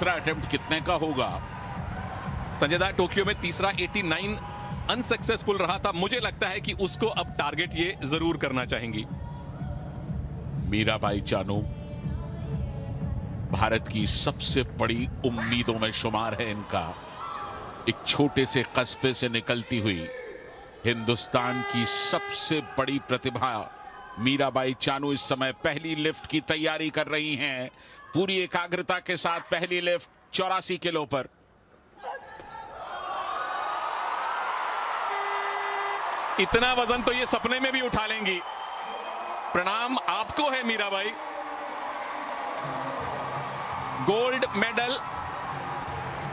तीसरा अटेम्प्ट कितने का होगा? संजय दा, टोक्यो में तीसरा 89 अनसक्सेसफुल रहा था। मुझे लगता है कि उसको अब टारगेट ये जरूर करना चाहेंगी। मीराबाई चानू भारत की सबसे बड़ी उम्मीदों में शुमार है। इनका एक छोटे से कस्बे से निकलती हुई हिंदुस्तान की सबसे बड़ी प्रतिभा मीराबाई चानू इस समय पहली लिफ्ट की तैयारी कर रही हैं। पूरी एकाग्रता के साथ पहली लिफ्ट 84 किलो पर। इतना वजन तो ये सपने में भी उठा लेंगी। प्रणाम आपको है मीराबाई। गोल्ड मेडल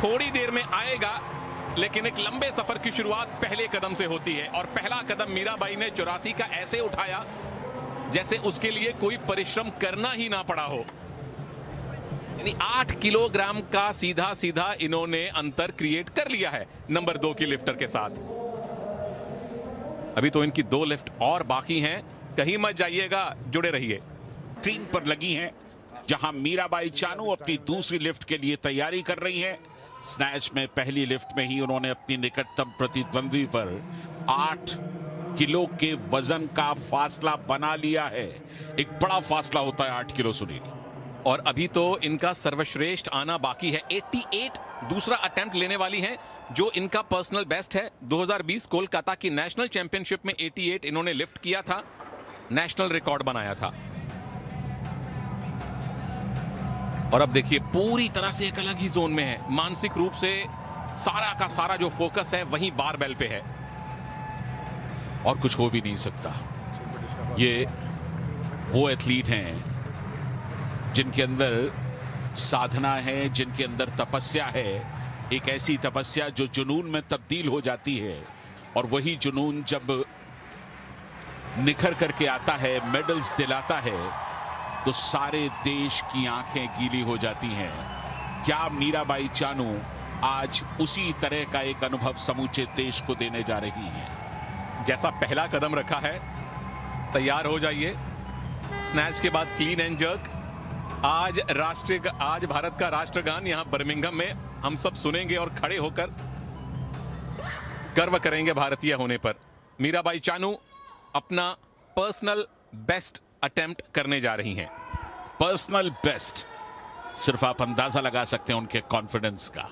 थोड़ी देर में आएगा, लेकिन एक लंबे सफर की शुरुआत पहले कदम से होती है और पहला कदम मीराबाई ने 84 का ऐसे उठाया जैसे उसके लिए कोई परिश्रम करना ही ना पड़ा हो। यानी 8 किलोग्राम का सीधा सीधा इन्होंने अंतर क्रिएट कर लिया है नंबर 2 की लिफ्टर के साथ। अभी तो इनकी 2 लिफ्ट और बाकी हैं, कहीं मत जाइएगा, जुड़े रहिए। स्क्रीन पर लगी हैं जहां मीराबाई चानू अपनी दूसरी लिफ्ट के लिए तैयारी कर रही हैं। स्नैच में पहली लिफ्ट में ही उन्होंने अपनी निकटतम प्रतिद्वंद्वी पर 8 किलो के वजन का फासला बना लिया है। एक बड़ा फासला होता है 8 किलो, सुनील। और अभी तो इनका सर्वश्रेष्ठ आना बाकी है। 88 दूसरा अटेम्प्ट लेने वाली हैं, जो इनका पर्सनल बेस्ट है। 2020 कोलकाता की नेशनल चैंपियनशिप में 88 इन्होंने लिफ्ट किया था, नेशनल रिकॉर्ड बनाया था। और अब देखिए पूरी तरह से एक अलग ही जोन में है। मानसिक रूप से सारा का सारा जो फोकस है वहीं बारबेल पे है। और कुछ हो भी नहीं सकता। ये वो एथलीट हैं जिनके अंदर साधना है, जिनके अंदर तपस्या है। एक ऐसी तपस्या जो जुनून में तब्दील हो जाती है, और वही जुनून जब निखर करके आता है, मेडल्स दिलाता है, तो सारे देश की आंखें गीली हो जाती हैं। क्या मीराबाई चानू आज उसी तरह का एक अनुभव समूचे देश को देने जा रही हैं? जैसा पहला कदम रखा है, तैयार हो जाइए। स्नैच के बाद क्लीन एंड जर्क। आज भारत का राष्ट्रगान यहां बर्मिंघम में हम सब सुनेंगे और खड़े होकर गर्व करेंगे भारतीय होने पर। मीराबाई चानू अपना पर्सनल बेस्ट अटेम्प्ट करने जा रही हैं। पर्सनल बेस्ट, सिर्फ आप अंदाजा लगा सकते हैं उनके कॉन्फिडेंस का।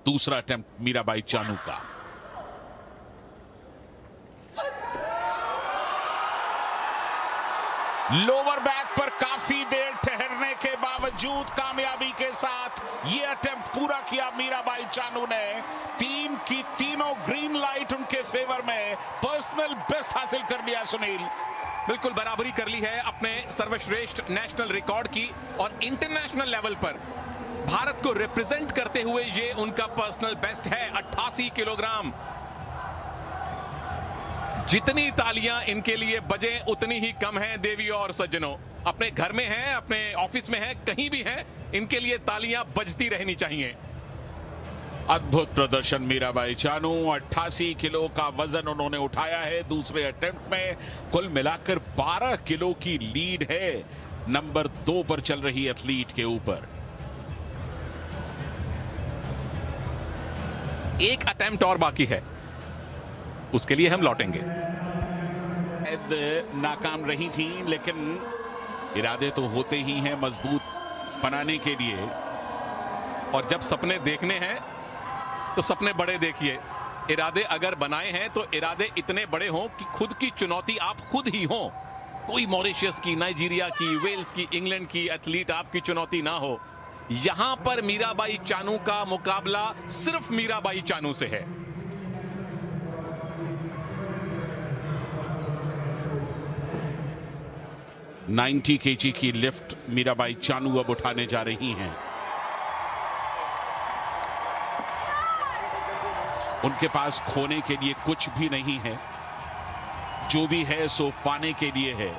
दूसरा अटेम्प्ट मीराबाई चानू का। लोअर बैक पर काफी देर ठहरने के बावजूद कामयाबी के साथ यह अटेम्प्ट पूरा किया मीराबाई चानू ने। 3 की तीनों ग्रीन लाइट उनके फेवर में। पर्सनल बेस्ट हासिल कर लिया सुनील। बिल्कुल बराबरी कर ली है अपने सर्वश्रेष्ठ नेशनल रिकॉर्ड की, और इंटरनेशनल लेवल पर भारत को रिप्रेजेंट करते हुए ये उनका पर्सनल बेस्ट है। 88 किलोग्राम। जितनी तालियां इनके लिए बजे उतनी ही कम है देवियों और सज्जनों। अपने घर में है, अपने ऑफिस में है, कहीं भी है, इनके लिए तालियां बजती रहनी चाहिए। अद्भुत प्रदर्शन मीराबाई चानू। 88 किलो का वजन उन्होंने उठाया है दूसरे अटेम्प्ट में। कुल मिलाकर 12 किलो की लीड है नंबर 2 पर चल रही एथलीट के ऊपर। एक अटेम्प्ट और बाकी है, उसके लिए हम लौटेंगे। नाकाम रही थी, लेकिन इरादे तो होते ही हैं मजबूत बनाने के लिए। और जब सपने देखने हैं तो सपने बड़े देखिए। इरादे अगर बनाए हैं तो इरादे इतने बड़े हों कि खुद की चुनौती आप खुद ही हो। कोई मॉरिशस की, नाइजीरिया की, वेल्स की, इंग्लैंड की एथलीट आपकी चुनौती ना हो। यहां पर मीराबाई चानू का मुकाबला सिर्फ मीराबाई चानू से है। नाइन्टी केजी की लिफ्ट मीराबाई चानू अब उठाने जा रही हैं। उनके पास खोने के लिए कुछ भी नहीं है। जो भी है सो पाने के लिए है।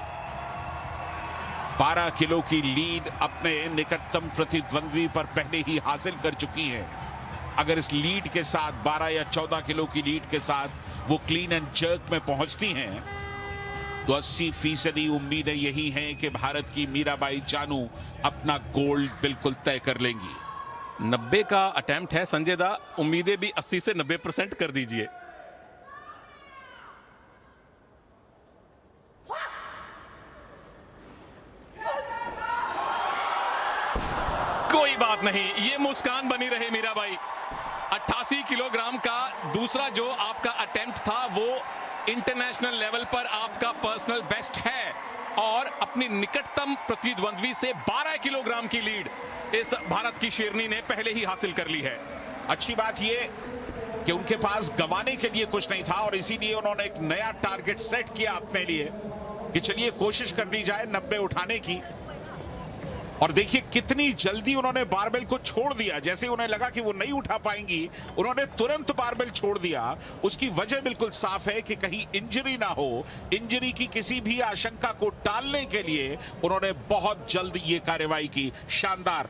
12 किलो की लीड अपने निकटतम प्रतिद्वंद्वी पर पहले ही हासिल कर चुकी है। अगर इस लीड के साथ 12 या 14 किलो की लीड के साथ वो क्लीन एंड जर्क में पहुंचती हैं तो 80% उम्मीदें यही हैं कि भारत की मीराबाई चानू अपना गोल्ड बिल्कुल तय कर लेंगी। 90 का अटेम्प्ट है संजय दा, उम्मीदें भी 80 से 90% कर दीजिए। कोई बात नहीं, ये मुस्कान बनी रहे मीराबाई। 88 किलोग्राम का दूसरा जो आपका अटेम्प्ट था वो इंटरनेशनल लेवल पर आपका पर्सनल बेस्ट है और अपनी निकटतम प्रतिद्वंद्वी से 12 किलोग्राम की लीड इस भारत की शेरनी ने पहले ही हासिल कर ली है। अच्छी बात यह कि उनके पास गंवाने के लिए कुछ नहीं था और इसीलिए उन्होंने एक नया टारगेट सेट किया अपने लिए कि चलिए कोशिश कर ली जाए 90 उठाने की। और देखिए कितनी जल्दी उन्होंने बारबेल को छोड़ दिया। जैसे उन्हें लगा कि वो नहीं उठा पाएंगी, उन्होंने तुरंत बारबेल छोड़ दिया। उसकी वजह बिल्कुल साफ है कि कहीं इंजरी ना हो। इंजरी की किसी भी आशंका को टालने के लिए उन्होंने बहुत जल्द ये कार्रवाई की। शानदार।